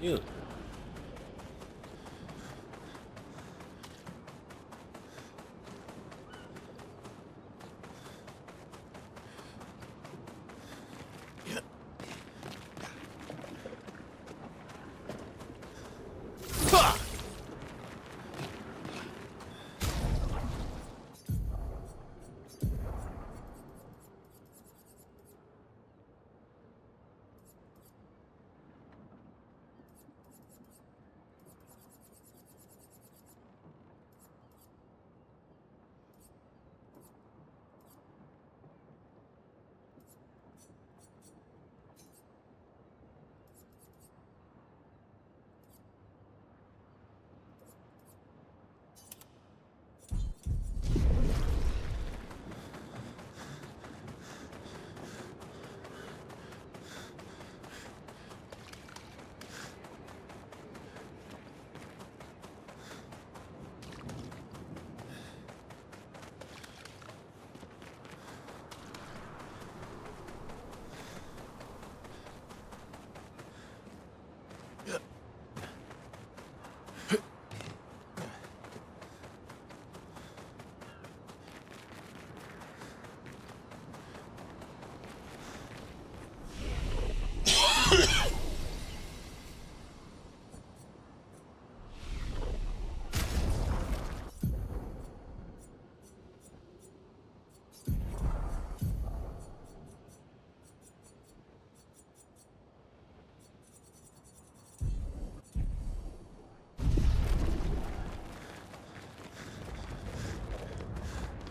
You.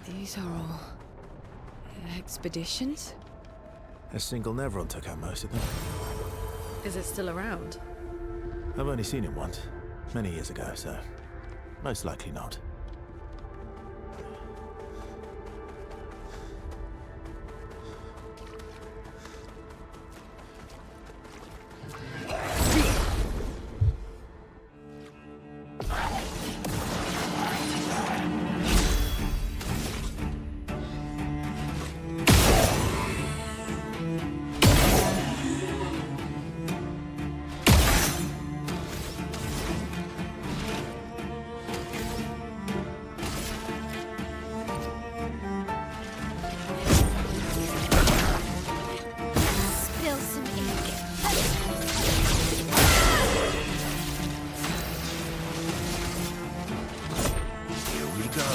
These are all expeditions? A single Nevron took out most of them. Is it still around? I've only seen it once, many years ago, so most likely not. Spill some ink. Here we go.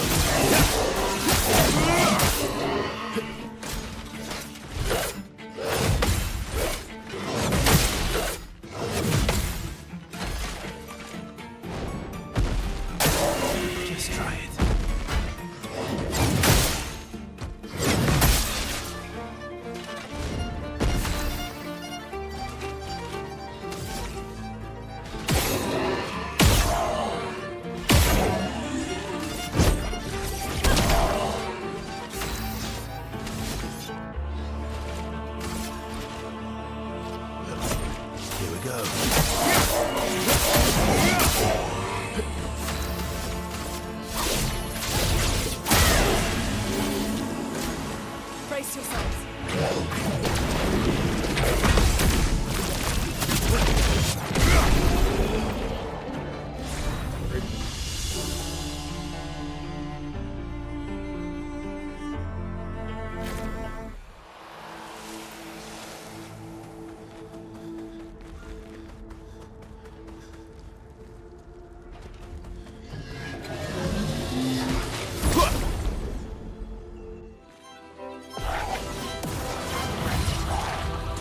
Just try it. Here we go. Brace yourselves.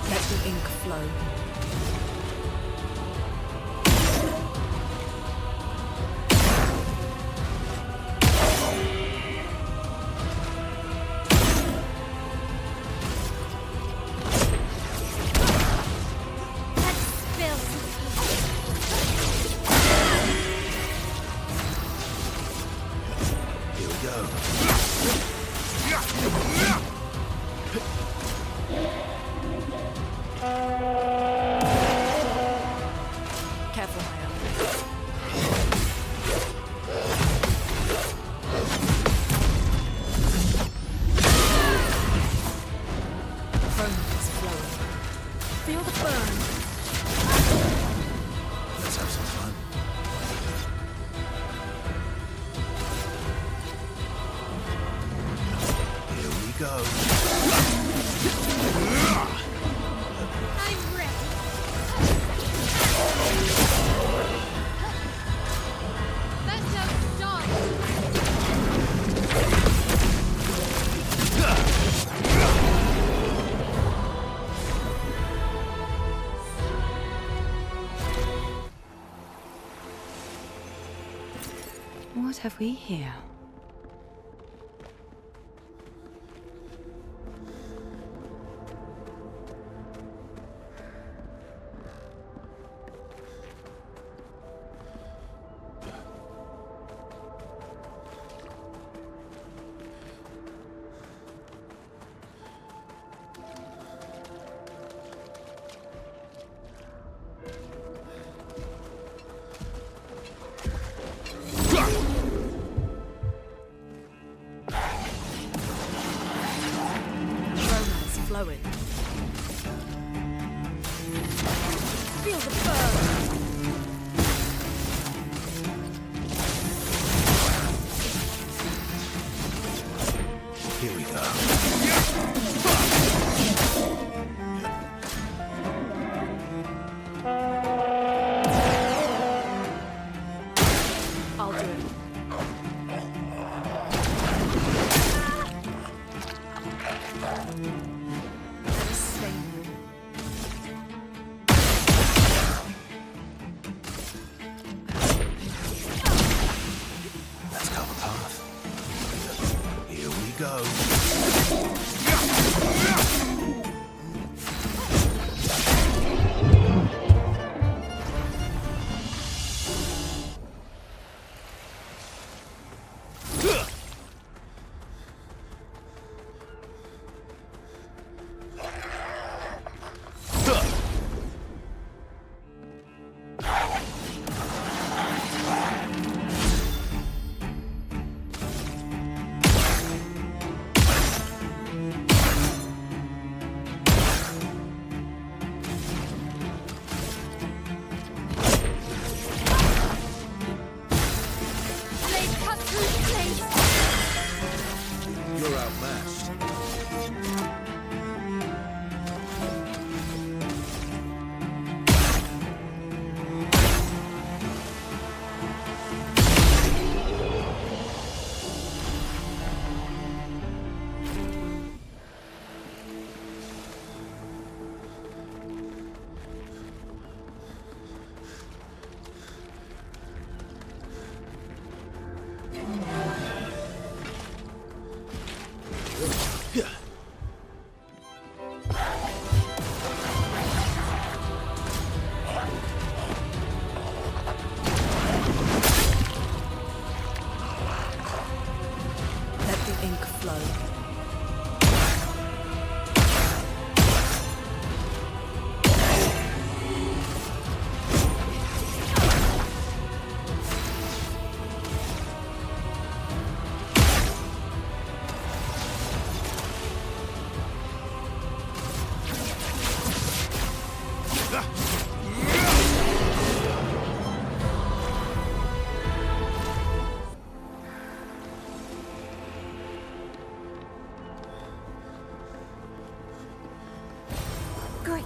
Let the ink flow. Let's spill some ink. Here we go. go. I'm ready. Let's don't start. What have we here? Romance flowing. Feel the burn. Here we go. I'll do it. Let us stay. Let's carve a path. Here we go. Blade cut through the blade. You're outmatched. Let the ink flow. Great.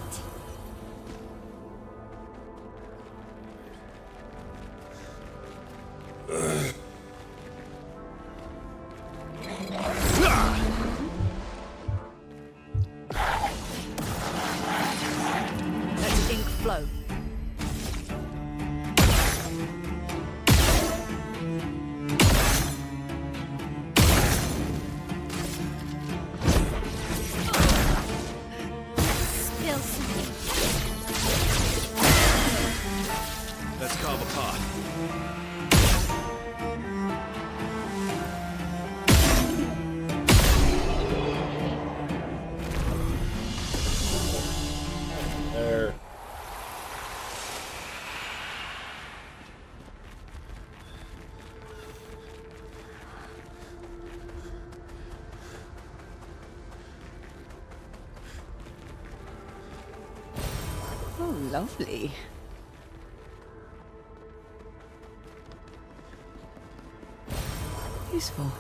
Let the ink flow. Spill some ink. Let's carve a path. Oh, lovely. Useful.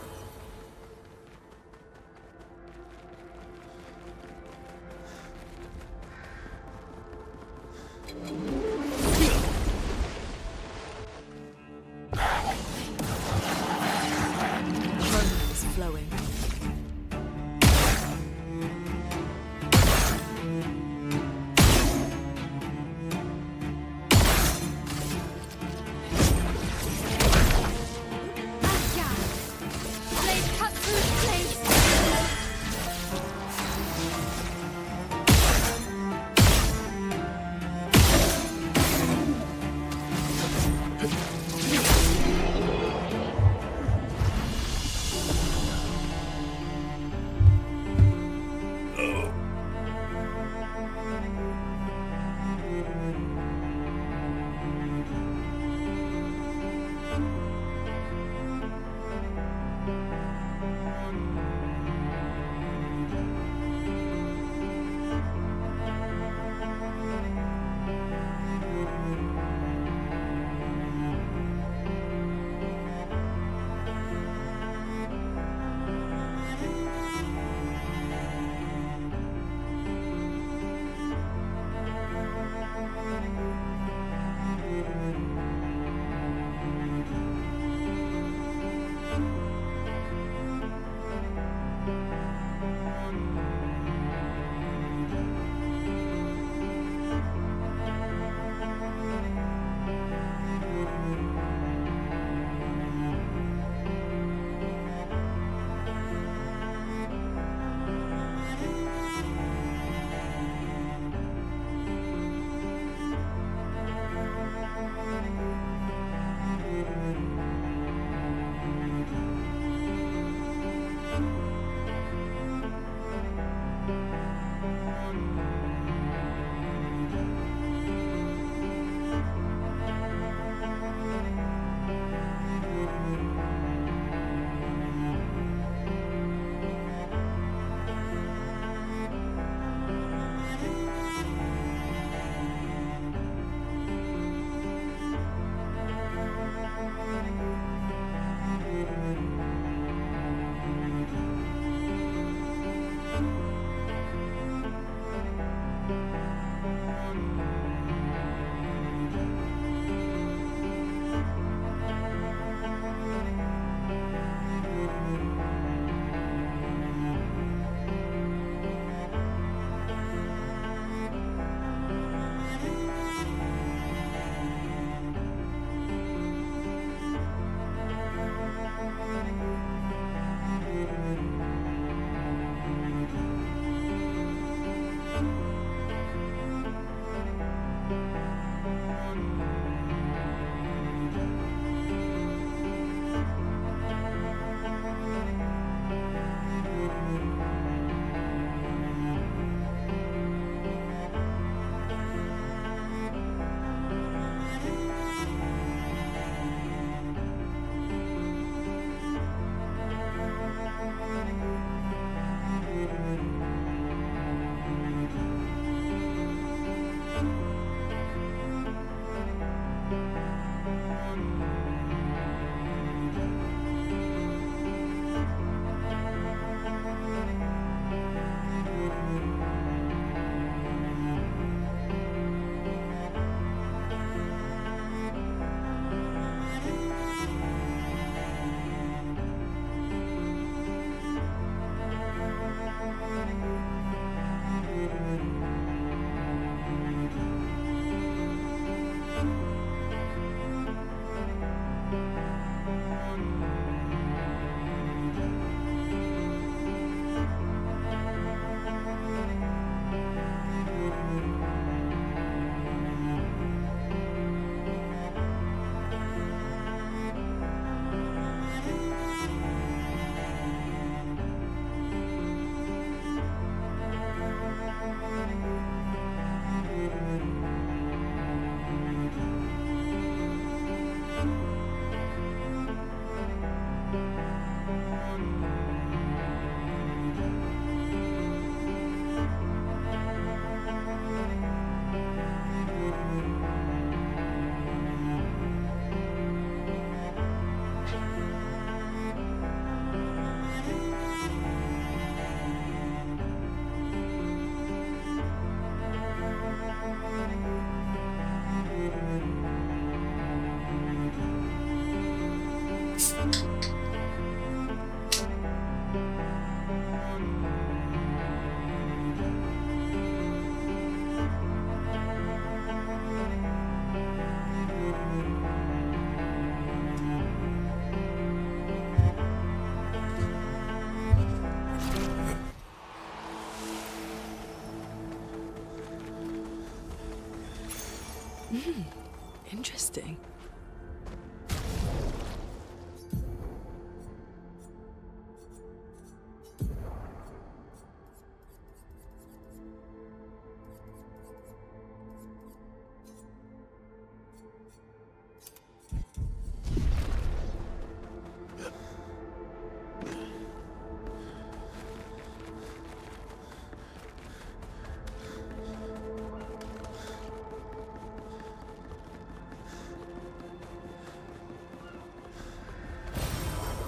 Interesting.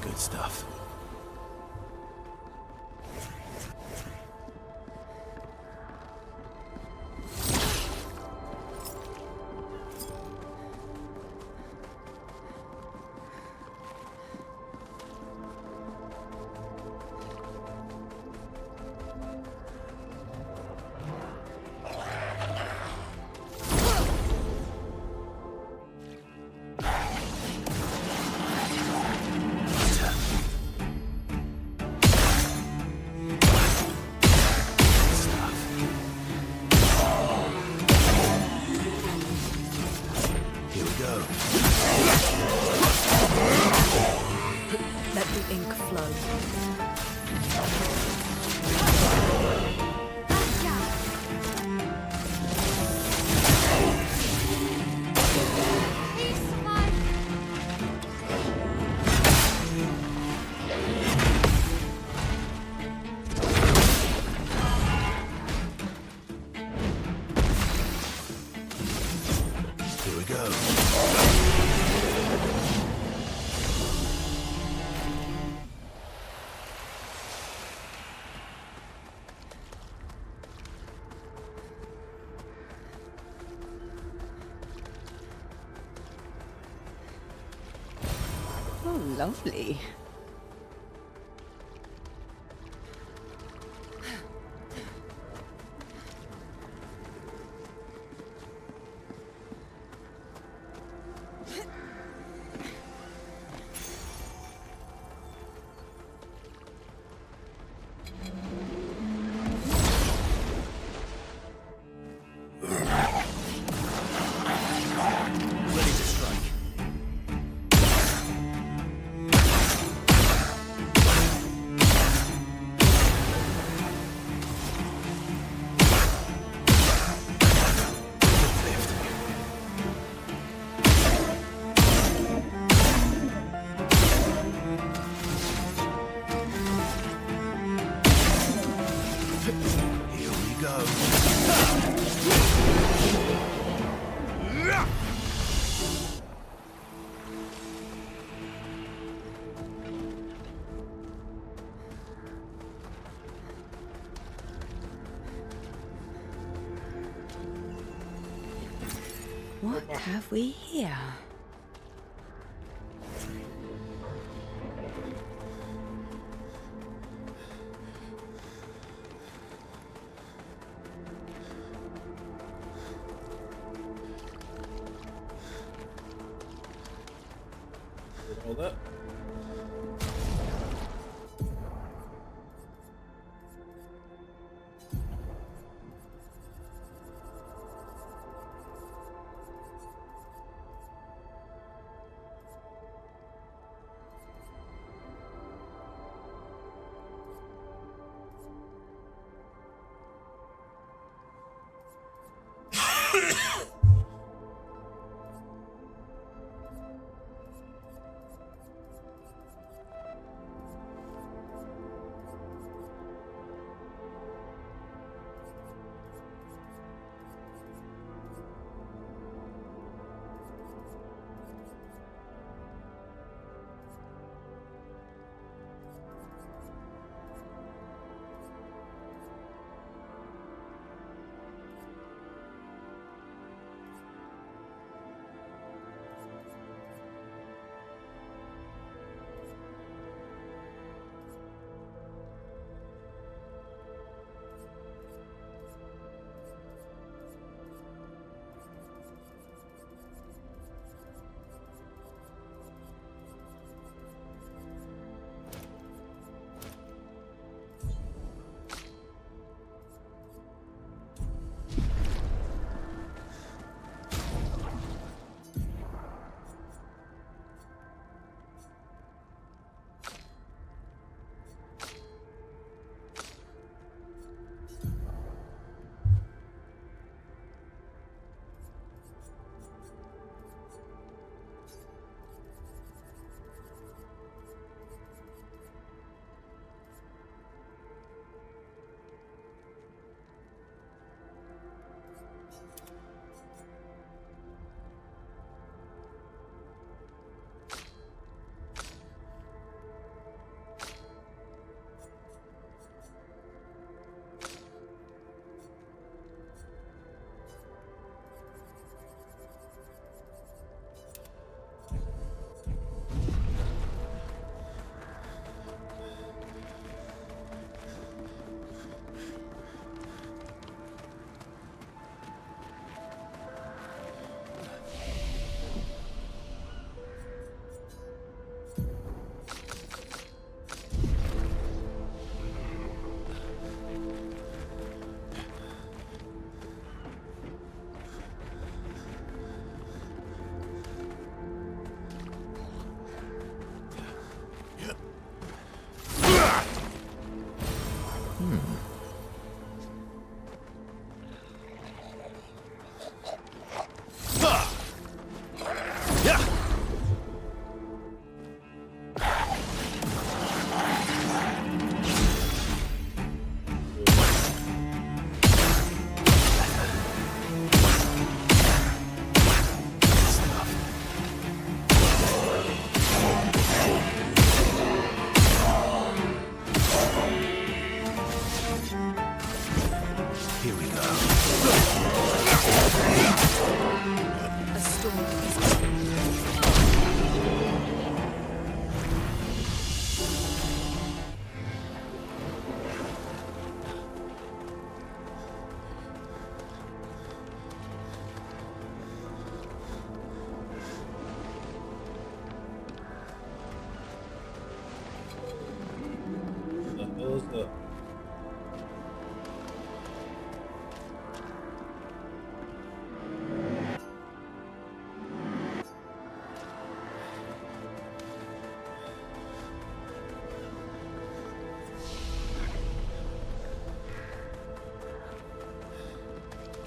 Good stuff. Here we go. Let the ink flow. Please survive. Here we go. Oh, lovely. Ready to strike. Here we go. What have we here? All that.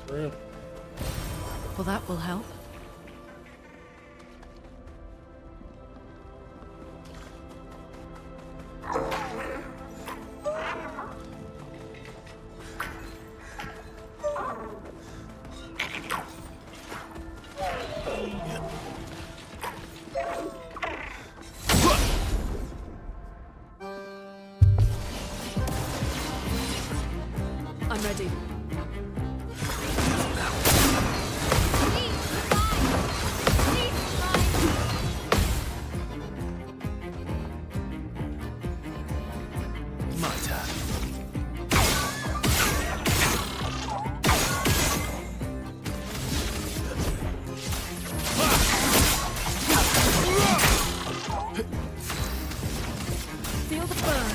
Real. Well, that will help. I'm ready. My turn. Feel the burn.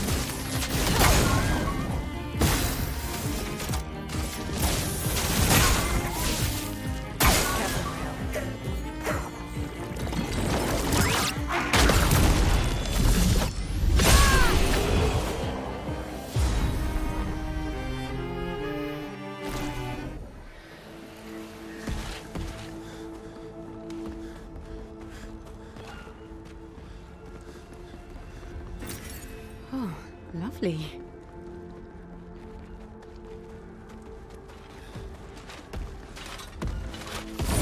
Oh, lovely.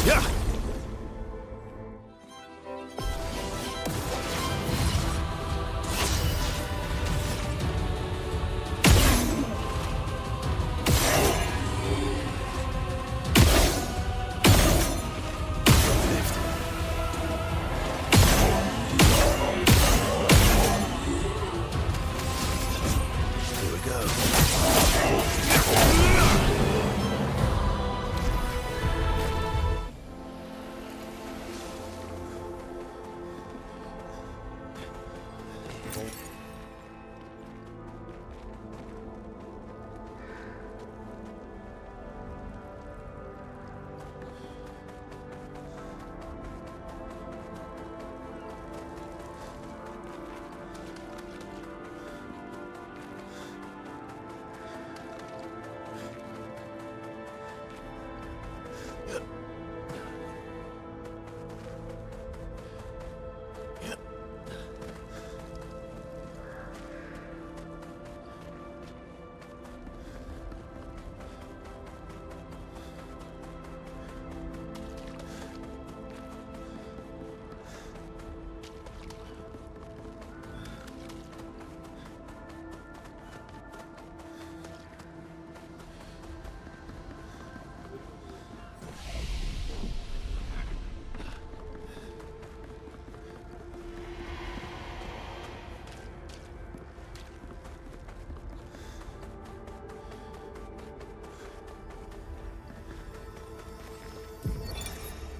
Yeah! Here we go.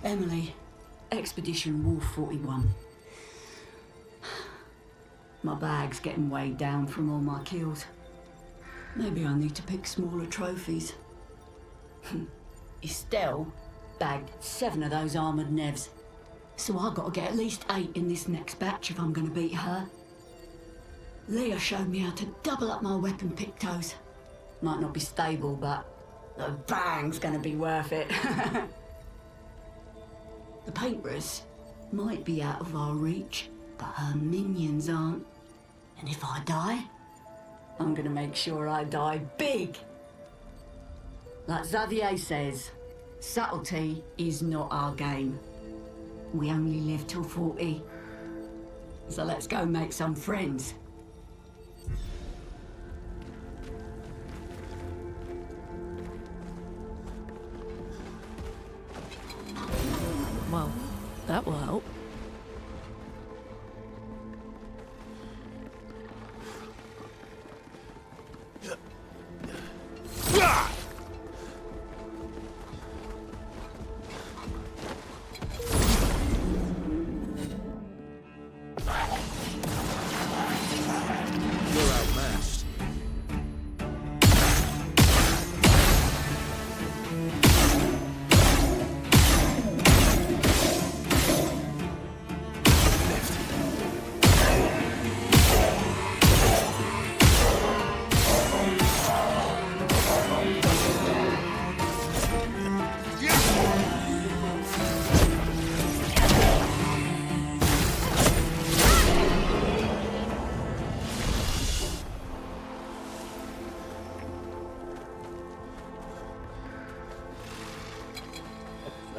Emily, Expedition Wolf 41. My bag's getting weighed down from all my kills. Maybe I need to pick smaller trophies. Estelle bagged 7 of those armoured nevs. So I've got to get at least 8 in this next batch if I'm going to beat her. Leah showed me how to double up my weapon pictos. Might not be stable, but the bang's going to be worth it. The painters might be out of our reach, but her minions aren't. And if I die, I'm gonna make sure I die big. Like Xavier says, subtlety is not our game. We only live till 40. So let's go make some friends. Well, that will help.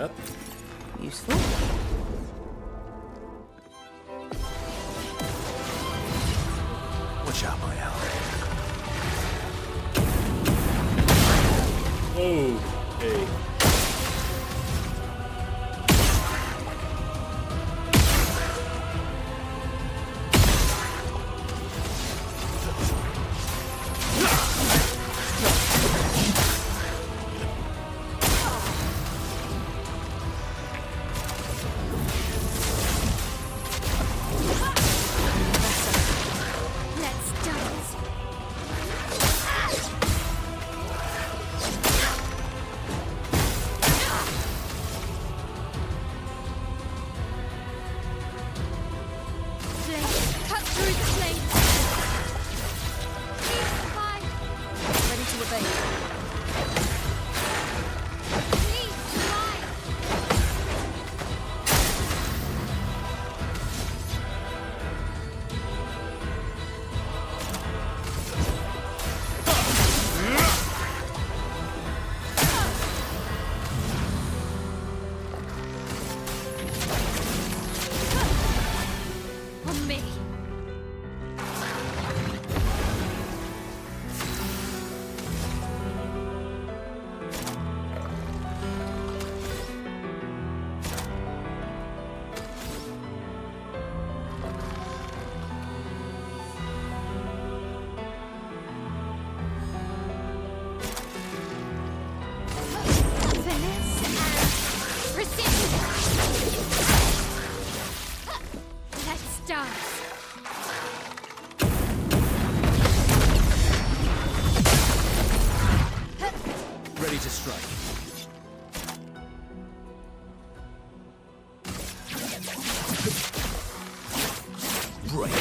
Yep. Useful. Watch out, my owl. Oh, hey. Let's dance. Blade, cut through the flame. Please survive. Ready to obey. Please survive. On me. Finesse and precision. Let's dance. Ready to strike. Break.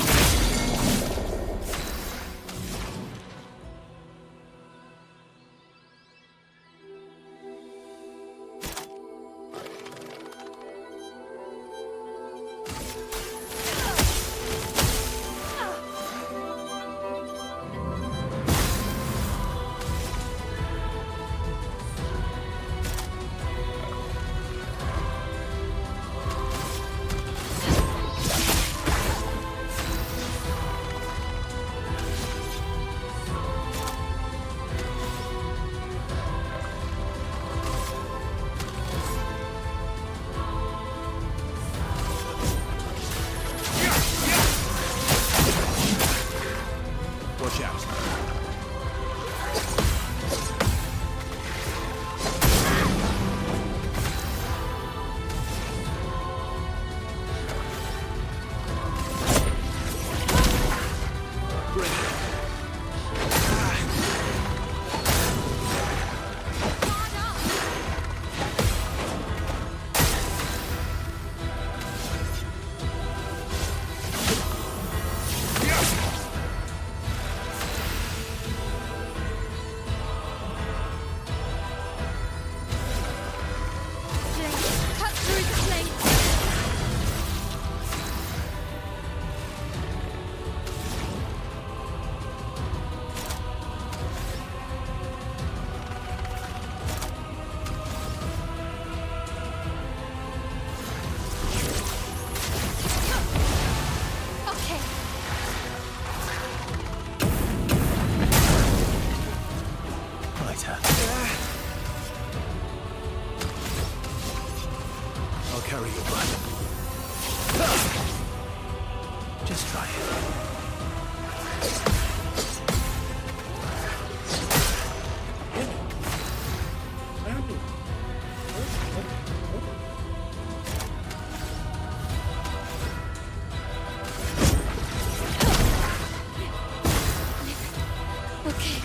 Watch out. Bring it. Guard up. Blade, cut through the flame. Okay. Righto. I'll carry your blood. Just try it. What happened? Okay.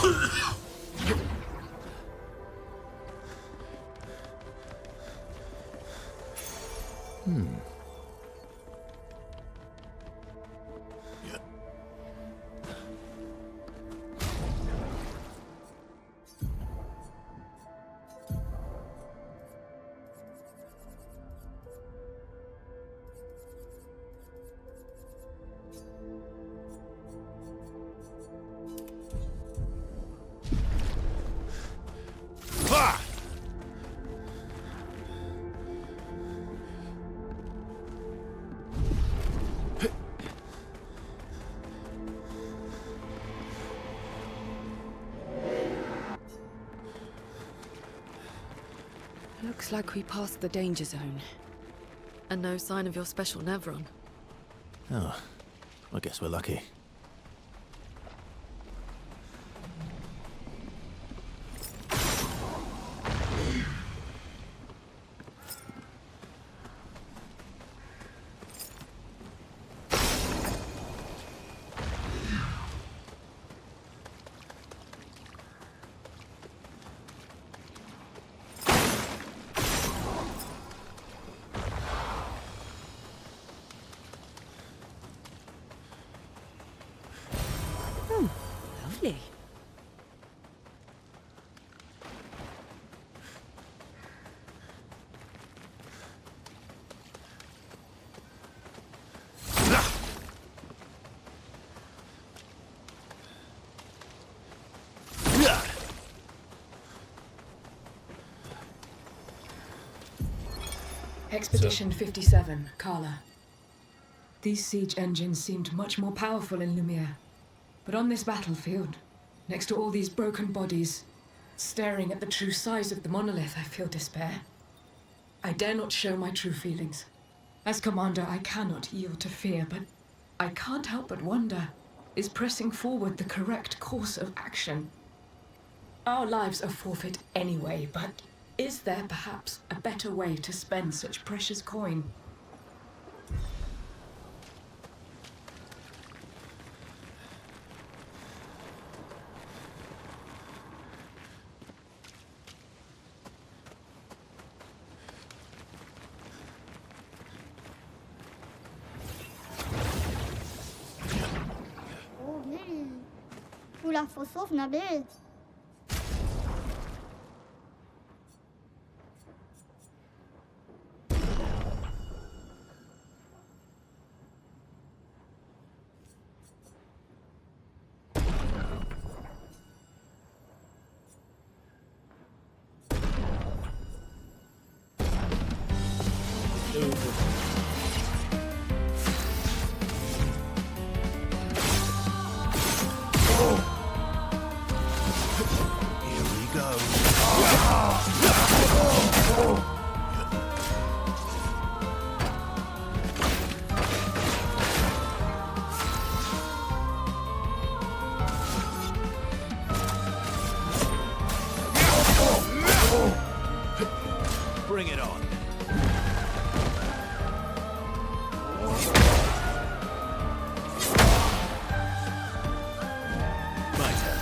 Ah! Looks like we passed the danger zone. And no sign of your special Nevron. Oh, I guess we're lucky. Lovely. Expedition 57, Carla. These siege engines seemed much more powerful in Lumiere. But on this battlefield, next to all these broken bodies, staring at the true size of the monolith, I feel despair. I dare not show my true feelings. As commander, I cannot yield to fear, but I can't help but wonder, is pressing forward the correct course of action? Our lives are forfeit anyway, but is there perhaps a better way to spend such precious coin? Oh, Bill. Kula fossof Nabil. Here we go. Bring it on. My turn.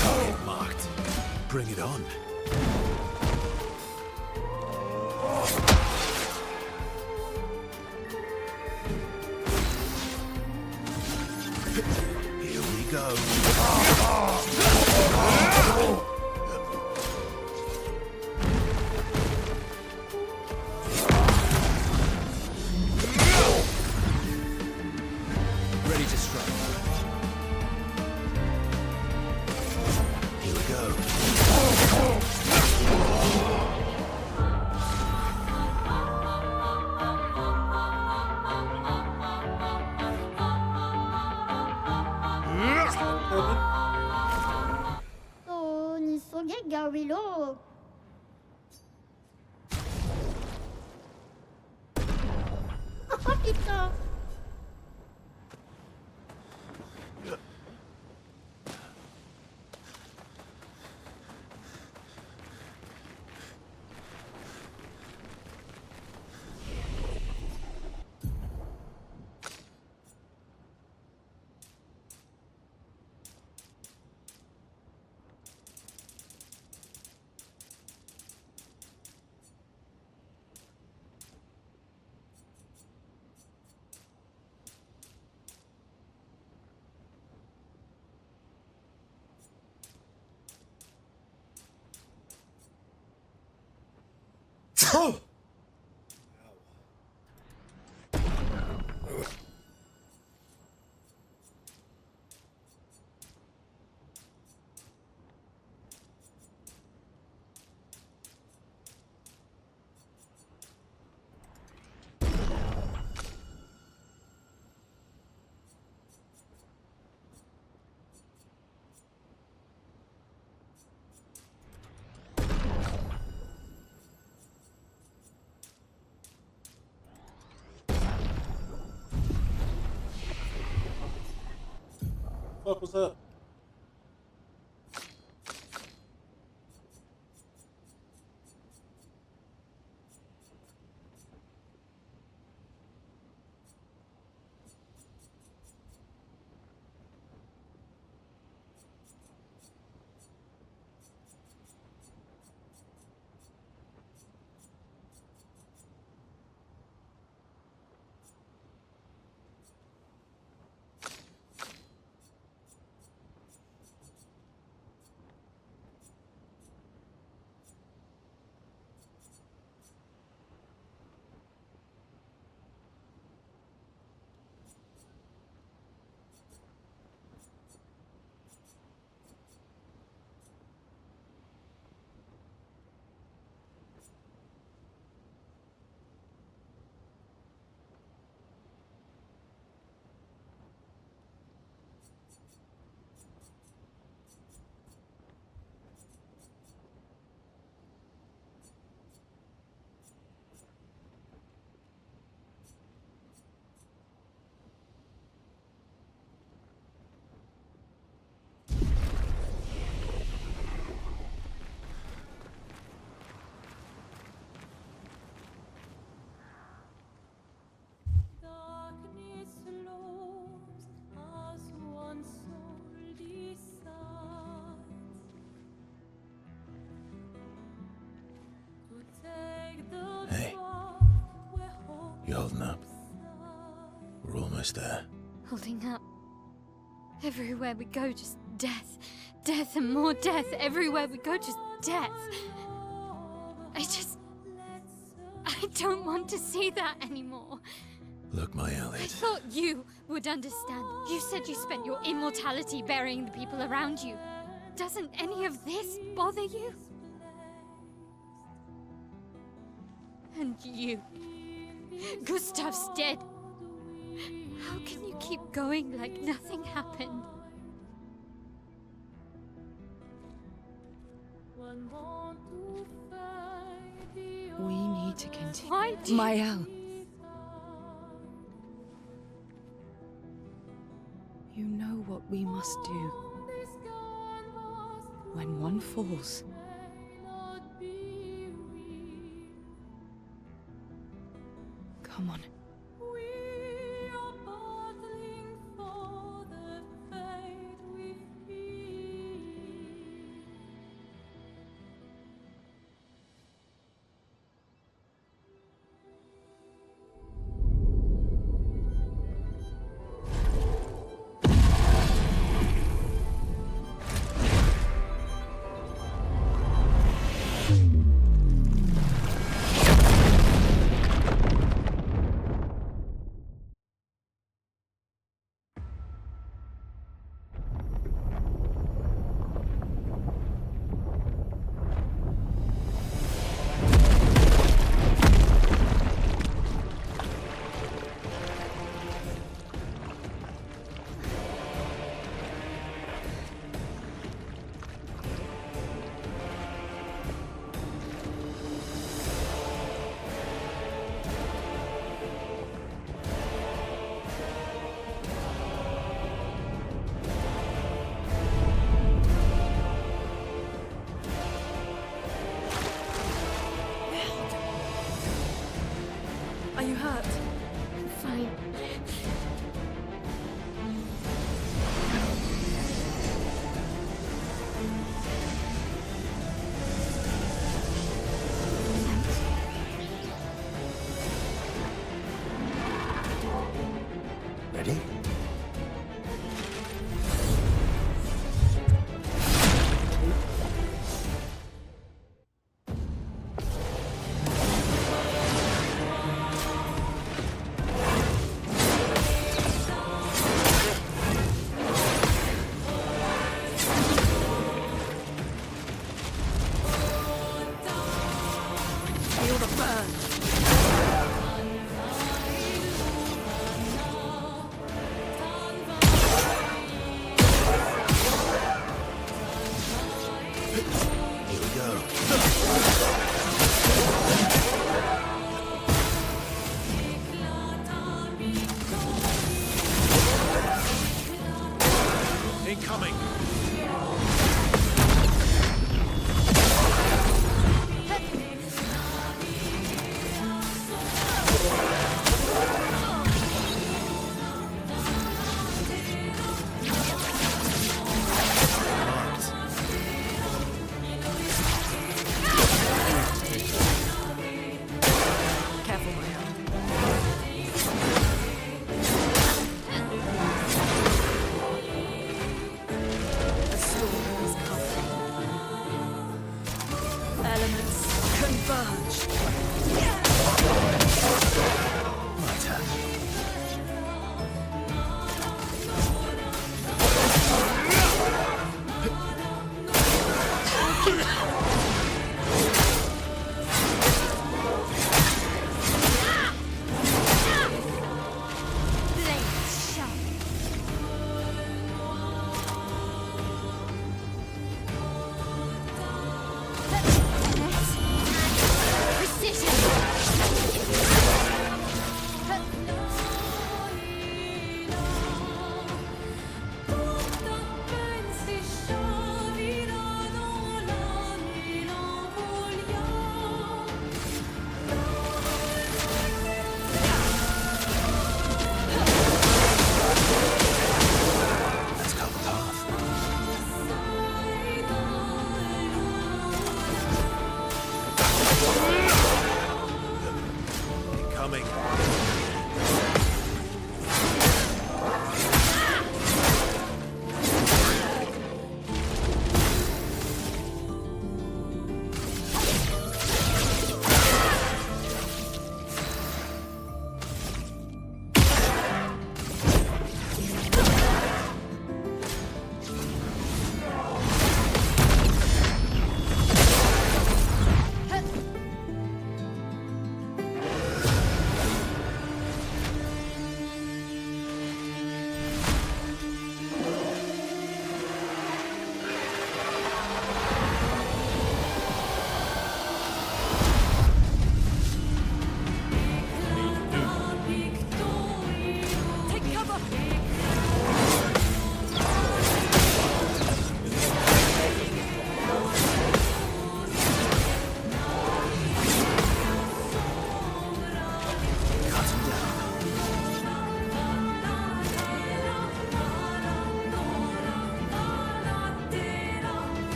Target marked. Bring it on. Here we go. Ready to strike. Here we go. So, ni soge gawilo. Oh, putain. Fuck was that? Hey, you holding up? We're almost there. Holding up. Everywhere we go, just death. Death and more death. Everywhere we go, just death. I don't want to see that anymore. Look, my I Elliot. thought you would understand. You said you spent your immortality burying the people around you. Doesn't any of this bother you? And you. Gustav's dead. How can you keep going like nothing happened? We need to continue. Why do you... Mael. You know what we must do. When one falls, come on.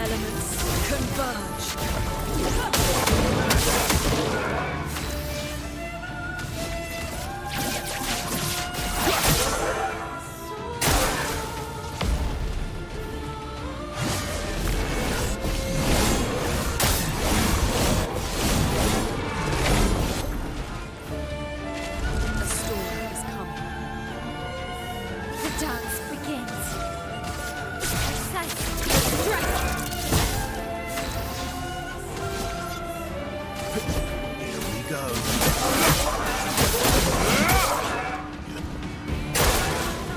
elements converge. A storm is coming. The dance begins. Precise strike. Here we go.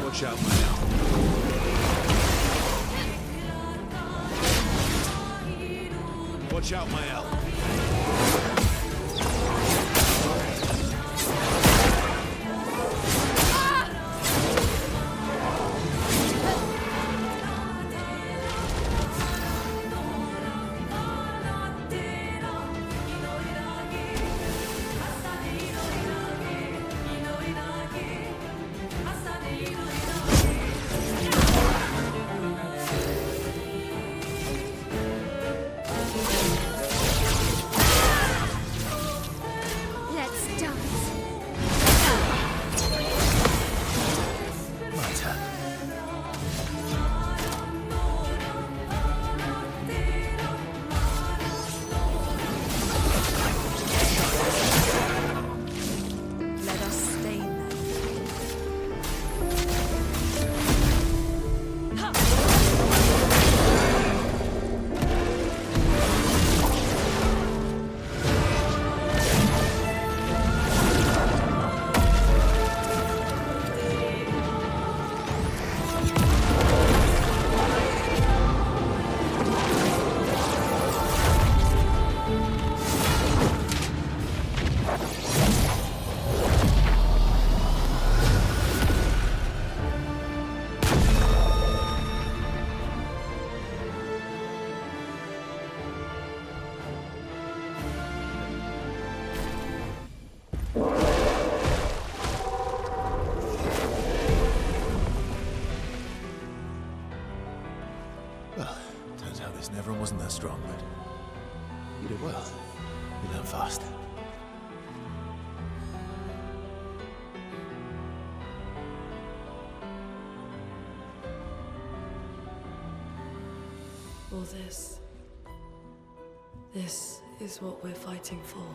Watch out, man. Watch out, Mael. Let's dance. My turn. Let us stain them. Well, turns out this Neverin wasn't that strong, but you did well. You learn fast. All this. This is what we're fighting for.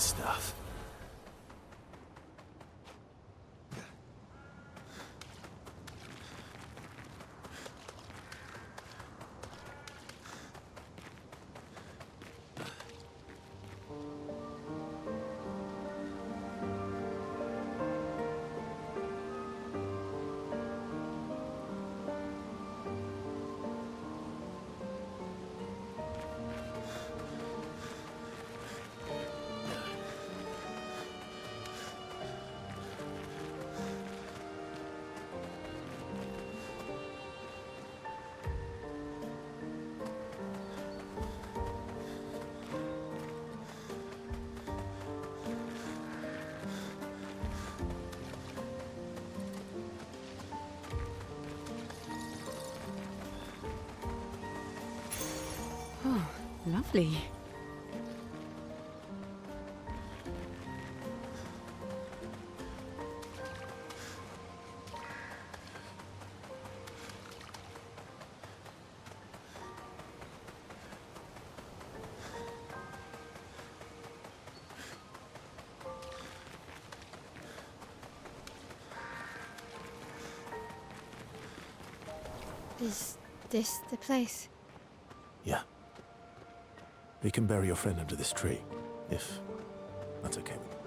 stuff. Oh, lovely. Is this the place? Yeah. We can bury your friend under this tree, if that's okay with you.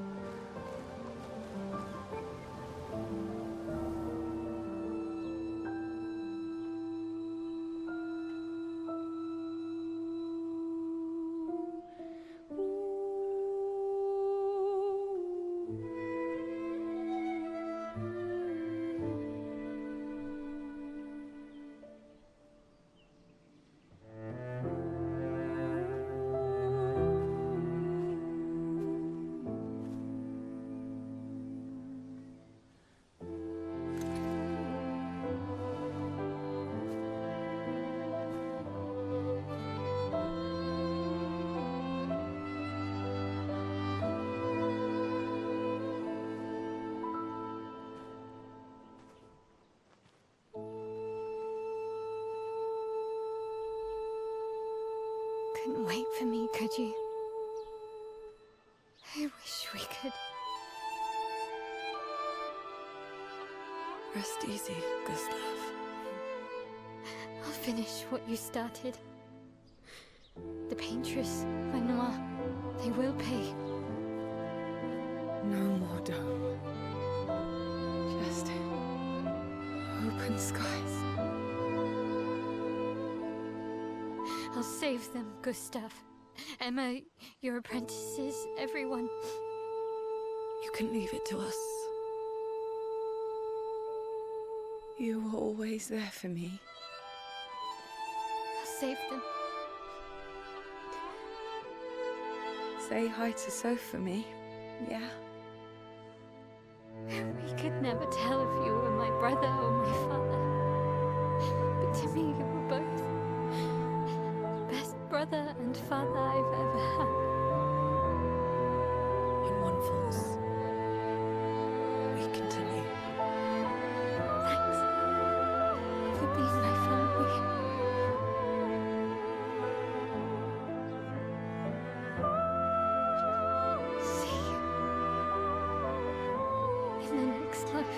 Couldn't wait for me, could you? I wish we could. Rest easy, Gustav. I'll finish what you started. The paintress, Renoir, they will pay. No more dome. Just open skies. I'll save them, Gustav. Emma, your apprentices, everyone. You can leave it to us. You were always there for me. I'll save them. Say hi to Soph for me, yeah? We could never tell if you were my brother or my father. But to me, you were both. Best brother and father I've ever had. When one falls, we continue. Thanks for being my family. See you in the next life.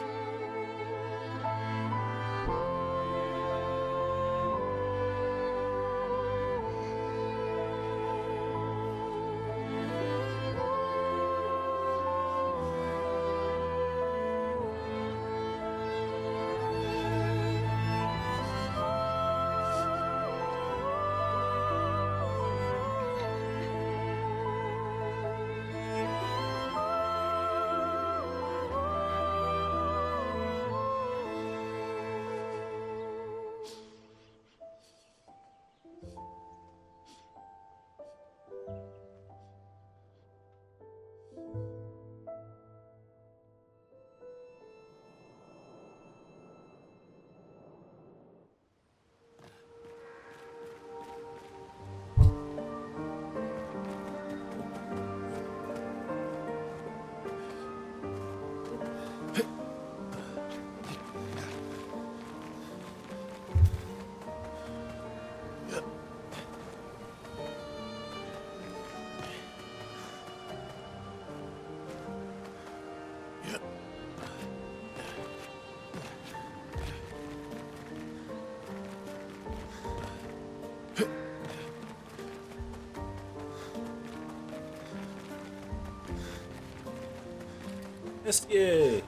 Escape!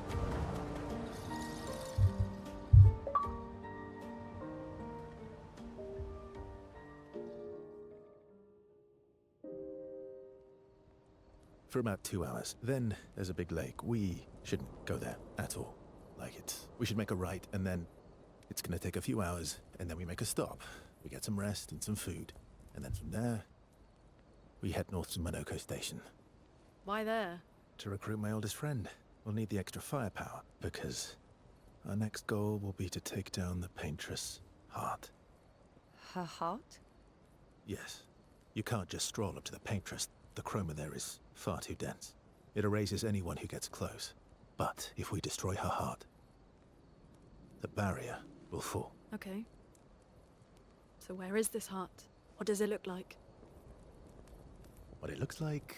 For about 2 hours. Then there's a big lake. We shouldn't go there at all. We should make a right, and then it's gonna take a few hours, and then we make a stop. We get some rest and some food. And then from there, we head north to Monoko Station. Why there? To recruit my oldest friend. We'll need the extra firepower, because our next goal will be to take down the Paintress Heart. Her heart? Yes. You can't just stroll up to the Paintress. The chroma there is far too dense. It erases anyone who gets close. But if we destroy her heart, the barrier will fall. Okay. So where is this heart? What does it look like? What it looks like,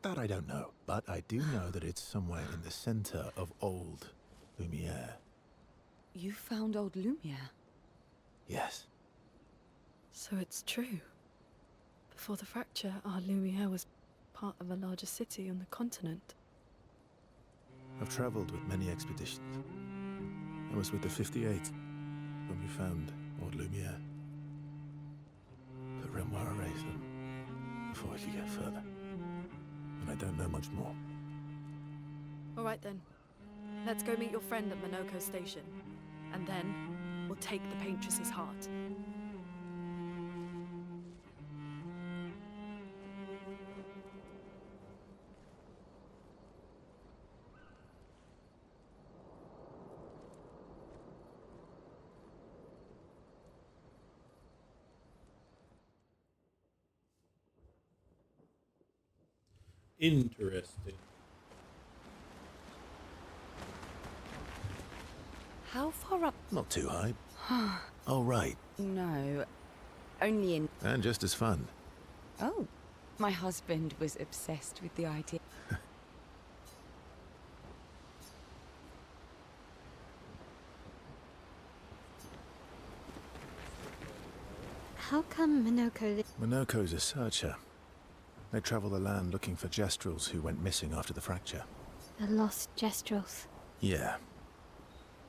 that I don't know. But I do know that it's somewhere in the center of old Lumiere. You found old Lumiere? Yes. So it's true. Before the fracture, our Lumiere was part of a larger city on the continent. I've traveled with many expeditions. I was with the 58th when we found old Lumiere. But Renoir erased them before we could get further. And I don't know much more. All right then. Let's go meet your friend at Monoko Station. And then, we'll take the Paintress's heart. Interesting. How far up? Not too high. Oh, right. No, only in... And just as fun. Oh, my husband was obsessed with the idea. How come Monoko... Monoko's a searcher. They travel the land looking for Gestrels who went missing after the fracture. The lost Gestrels. Yeah.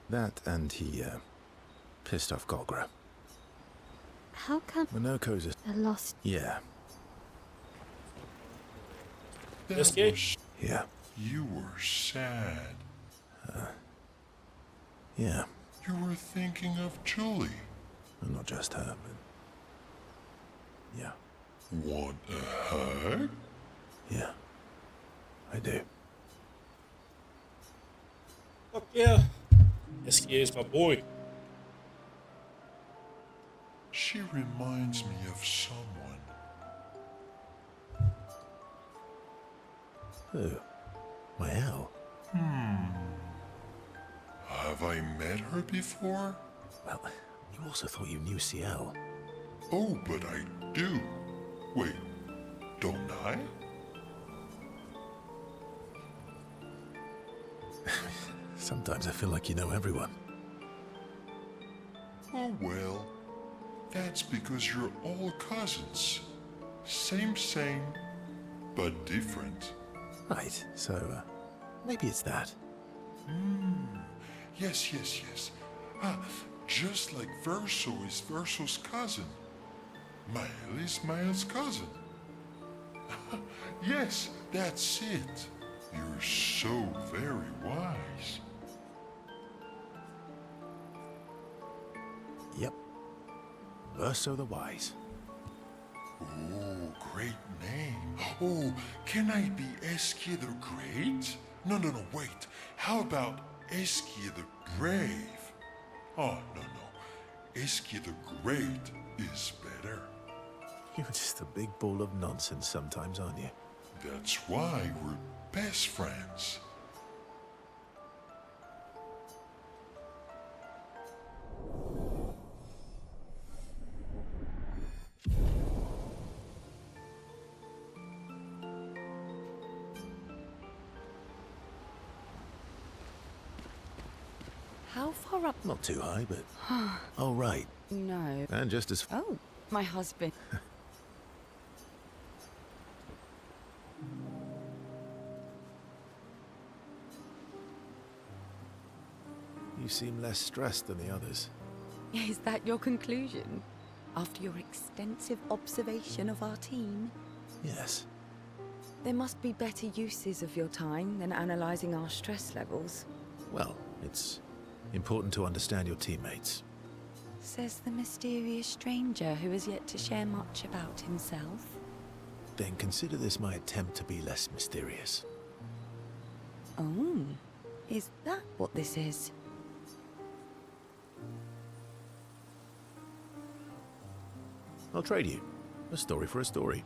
That and he, pissed off Golgra. How come... Monoko's a... The lost... Yeah. Escape? Yeah. You were sad. Yeah. You were thinking of Julie. Well, not just her, but... Yeah. Want a hug? Yeah. I do. Fuck yeah. Escape is my boy. She reminds me of someone. Who? My Al? Have I met her before? Well, you also thought you knew CL. Oh, but I do. Wait, don't I? Sometimes I feel like you know everyone. Oh well, that's because you're all cousins. Same, but different. Right, so, maybe it's that. Yes. Just like Verso is Verso's cousin. Mael is Mael's cousin. Yes, that's it. You're so very wise. Yep. Verso the Wise. Oh, great name. Oh, can I be Eskia the Great? No, wait. How about Eskia the Brave? Oh, no. Eskia the Great is better. You're just a big ball of nonsense sometimes, aren't you? That's why we're best friends. How far up? Not too high, but... Oh, right. No. And just as... Oh, my husband. seem less stressed than the others. Is that your conclusion? After your extensive observation of our team? Yes. There must be better uses of your time than analysing our stress levels. Well, it's important to understand your teammates. Says the mysterious stranger who has yet to share much about himself. Then consider this my attempt to be less mysterious. Oh, is that what this is? I'll trade you. A story for a story.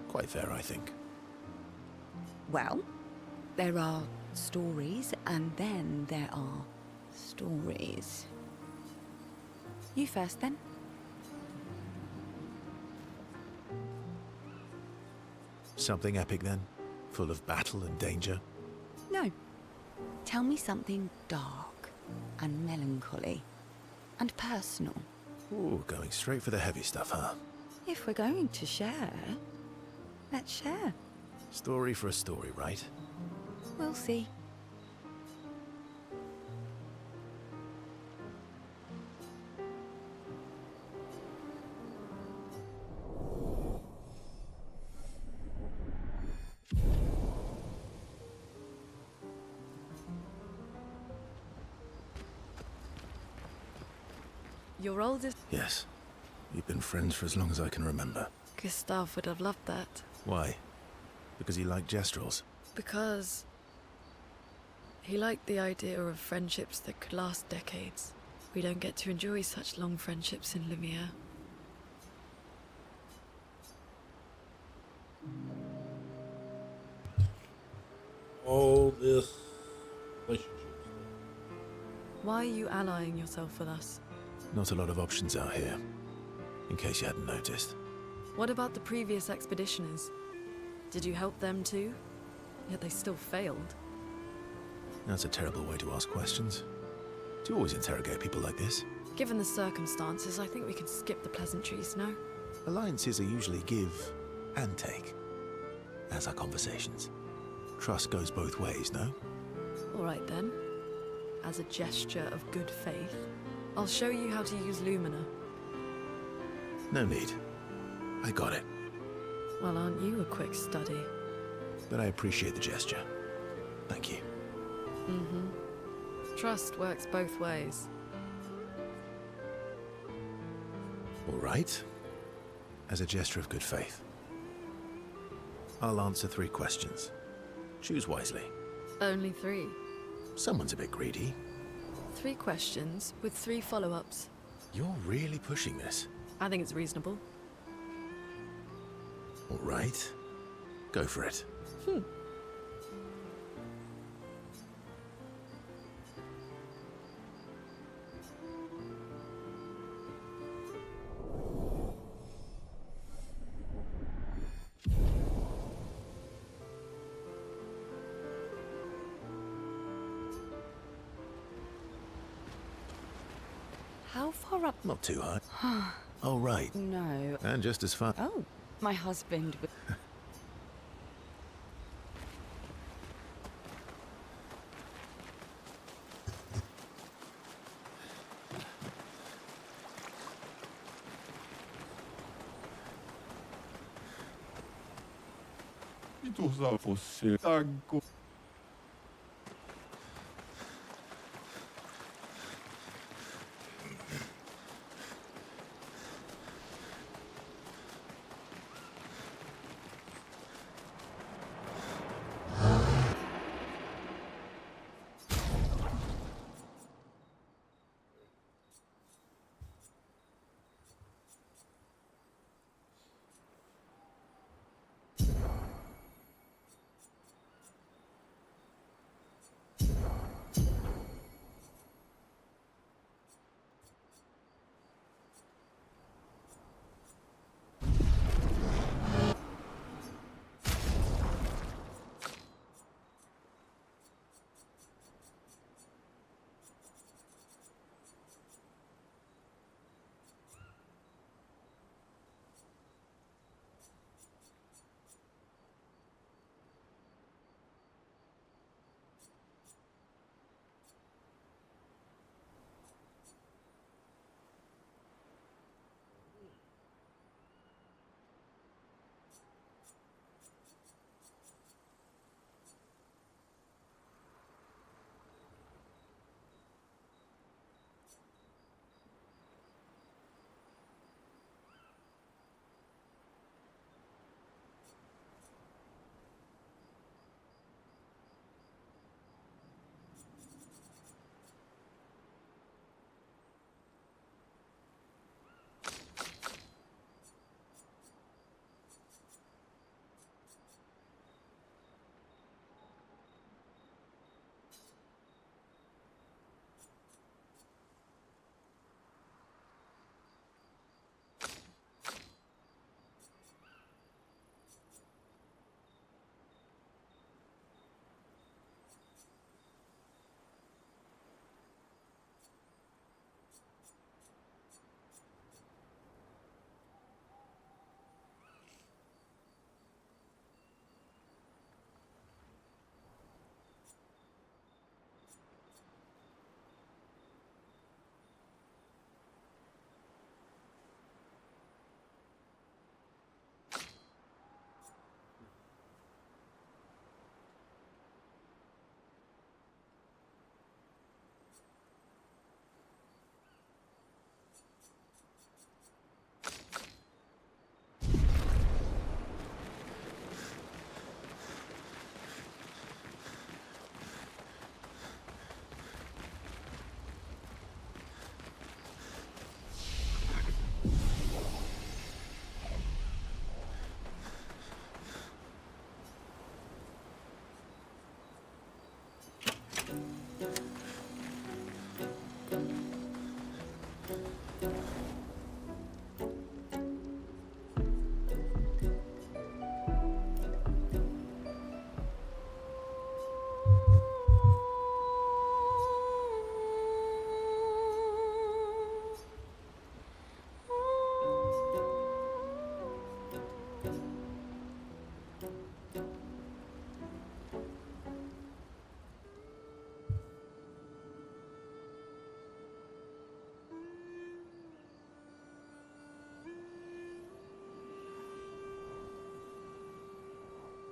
Quite fair, I think. Well, there are stories, and then there are stories. You first, then. Something epic, then? Full of battle and danger? No. Tell me something dark and melancholy and personal. Ooh, going straight for the heavy stuff, huh? If we're going to share, let's share. Story for a story, right? We'll see. Your oldest... Yes. We've been friends for as long as I can remember. Gustav would have loved that. Why? Because he liked Gestrels? Because... he liked the idea of friendships that could last decades. We don't get to enjoy such long friendships in Lumiere. All this relationships. Why are you allying yourself with us? Not a lot of options out here, in case you hadn't noticed. What about the previous expeditioners? Did you help them too? Yet they still failed. That's a terrible way to ask questions. Do you always interrogate people like this? Given the circumstances, I think we can skip the pleasantries, no? Alliances are usually give and take, as are conversations. Trust goes both ways, no? All right then. As a gesture of good faith, I'll show you how to use Lumina. No need. I got it. Well, aren't you a quick study? But I appreciate the gesture. Thank you. Trust works both ways. All right. As a gesture of good faith, I'll answer 3 questions. Choose wisely. Only 3. Someone's a bit greedy. 3 questions with 3 follow-ups. You're really pushing this. I think it's reasonable. All right. Go for it. How far up? Not too high. All right. No. And just as fun. Oh, my husband was... Cosa fosse tango.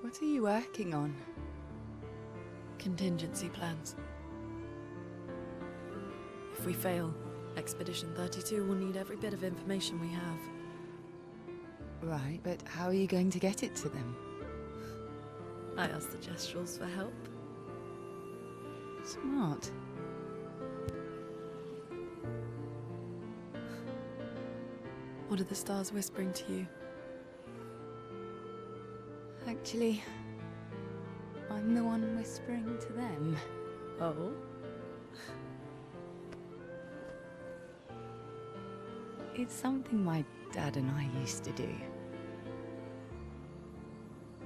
What are you working on? Contingency plans. If we fail, Expedition 32 will need every bit of information we have. Right, but how are you going to get it to them? I asked the Jestrels for help. Smart. What are the stars whispering to you? Actually, I'm the one whispering to them. Oh? It's something my dad and I used to do.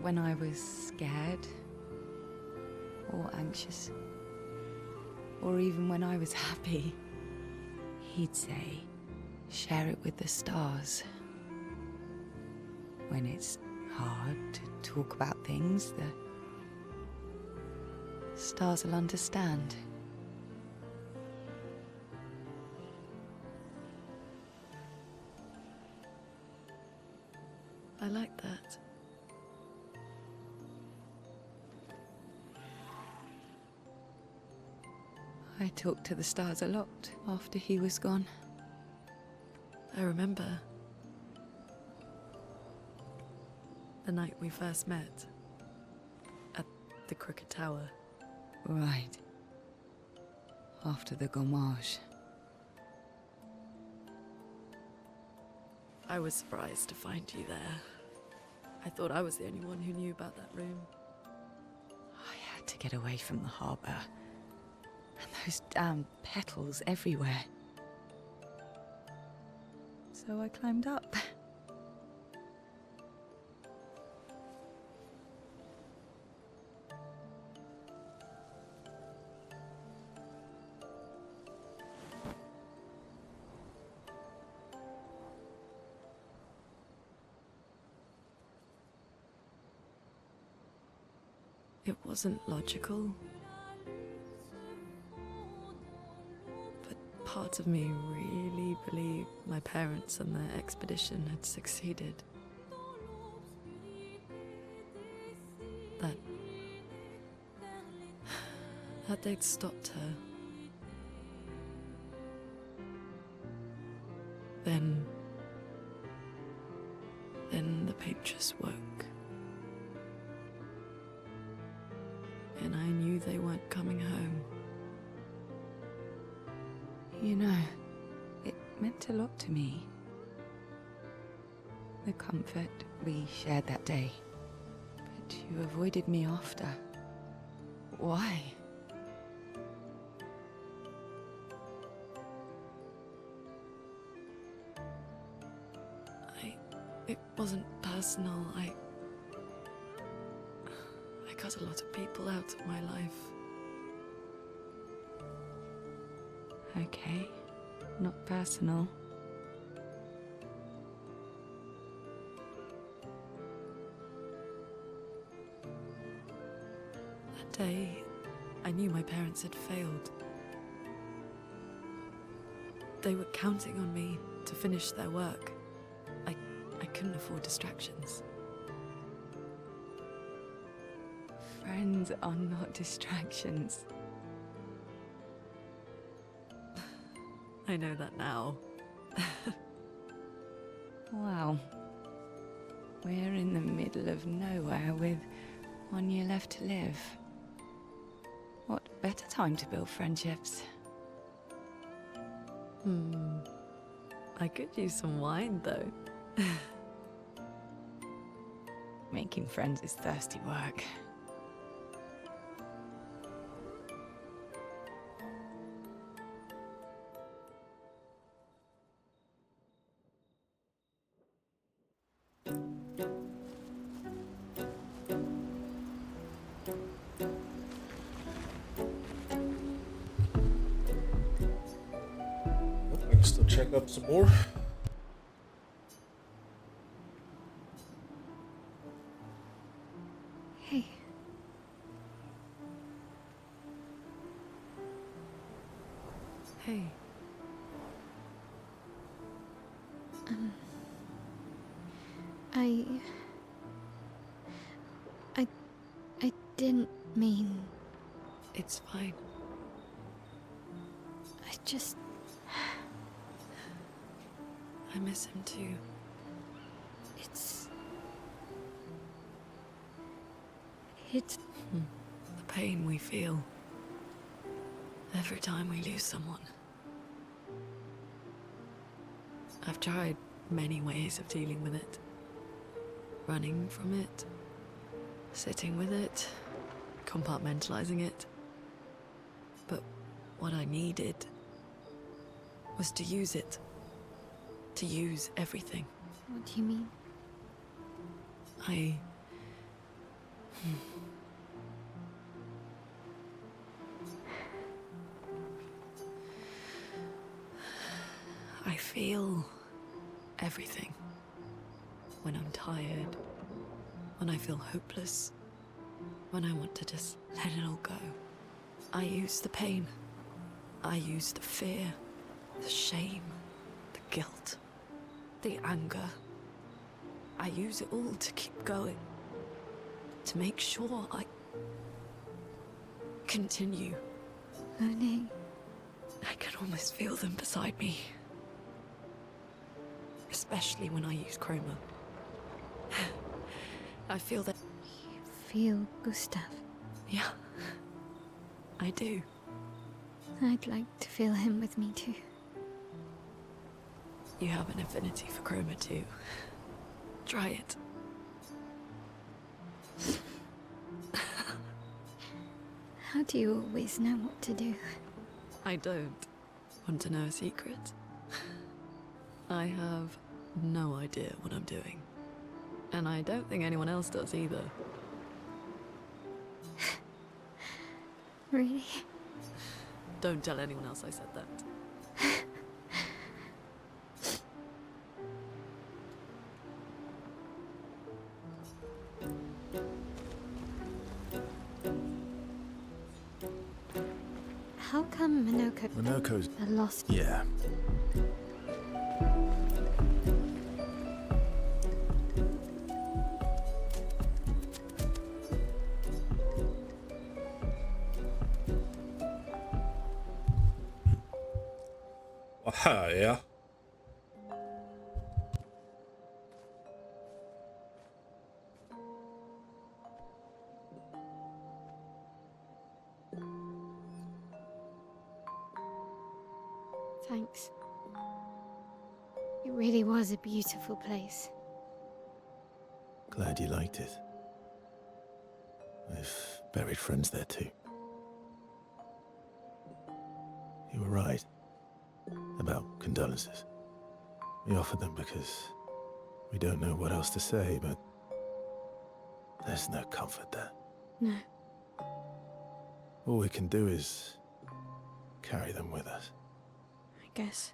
When I was scared, or anxious, or even when I was happy, he'd say, share it with the stars. When it's hard to talk about things, the stars will understand. I like that. I talked to the stars a lot after he was gone. I remember. The night we first met. At the Crooked Tower. Right. After the gommage. I was surprised to find you there. I thought I was the only one who knew about that room. I had to get away from the harbour. And those damn petals everywhere. So I climbed up. It wasn't logical. But part of me really believed my parents and their expedition had succeeded. That they'd stopped her. Then the Patriots woke. And I knew they weren't coming home. You know, it meant a lot to me. The comfort we shared that day. But you avoided me after. Why? It wasn't personal. I cut a lot of people out of my life. Okay, not personal. That day, I knew my parents had failed. They were counting on me to finish their work. I couldn't afford distractions. Friends are not distractions. I know that now. Wow. We're in the middle of nowhere with 1 year left to live. What better time to build friendships? I could use some wine, though. Making friends is thirsty work. I can still check up some more. Hey. Hey. I didn't mean... It's fine. I just... I miss him too. It's... The pain we feel every time we lose someone. I've tried many ways of dealing with it. Running from it, sitting with it, compartmentalizing it. But what I needed was to use it. To use everything. What do you mean? I feel everything. When I'm tired, when I feel hopeless, when I want to just let it all go. I use the pain. I use the fear, the shame, the guilt, the anger. I use it all to keep going. To make sure I continue. Monet. I can almost feel them beside me. Especially when I use Chroma. I feel that... You feel Gustav? Yeah. I do. I'd like to feel him with me too. You have an affinity for Chroma too. Try it. How do you always know what to do? I don't. Want to know a secret? I have no idea what I'm doing. And I don't think anyone else does either. Really? Don't tell anyone else I said that. How come Minoko's... a lost... Yeah. Aha, ja. Thanks. It really was a beautiful place. Glad you liked it. I've buried friends there too. You were right. About condolences. We offered them because we don't know what else to say, but there's no comfort there. No. All we can do is carry them with us. I guess.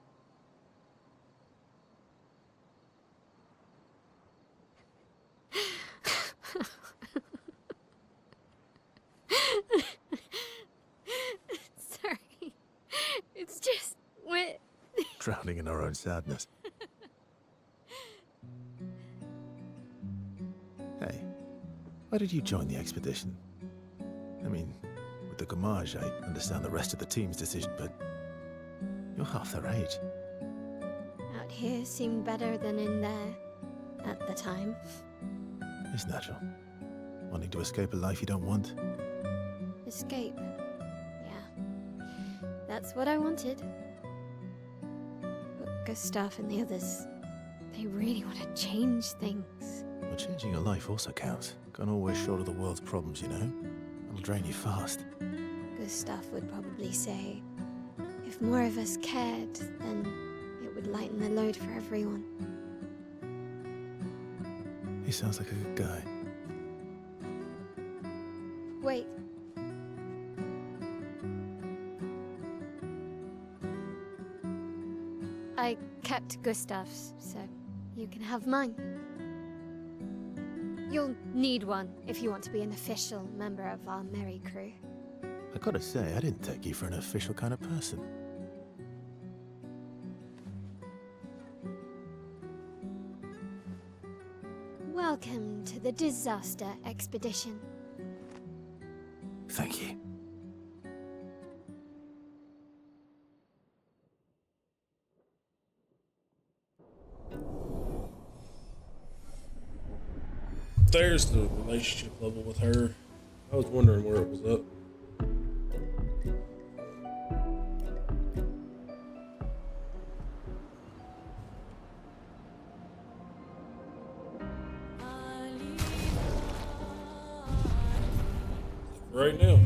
Sorry. It's just... we're... Drowning in our own sadness. Hey, why did you join the expedition? I mean, with the Gamage, I understand the rest of the team's decision, but you're half their age. Out here seemed better than in there. At the time. It's natural. Wanting to escape a life you don't want. Escape. Yeah. That's what I wanted. But Gustav and the others, they really want to change things. But changing your life also counts. Can't always shoulder the world's problems, you know? It'll drain you fast. Gustav would probably say, if more of us cared, then it would lighten the load for everyone. He sounds like a good guy. Wait. I kept Gustav's, so you can have mine. You'll need one if you want to be an official member of our merry crew. I gotta say, I didn't take you for an official kind of person. Welcome to the disaster expedition. Thank you. There's the relationship level with her. I was wondering where it was up. Right now.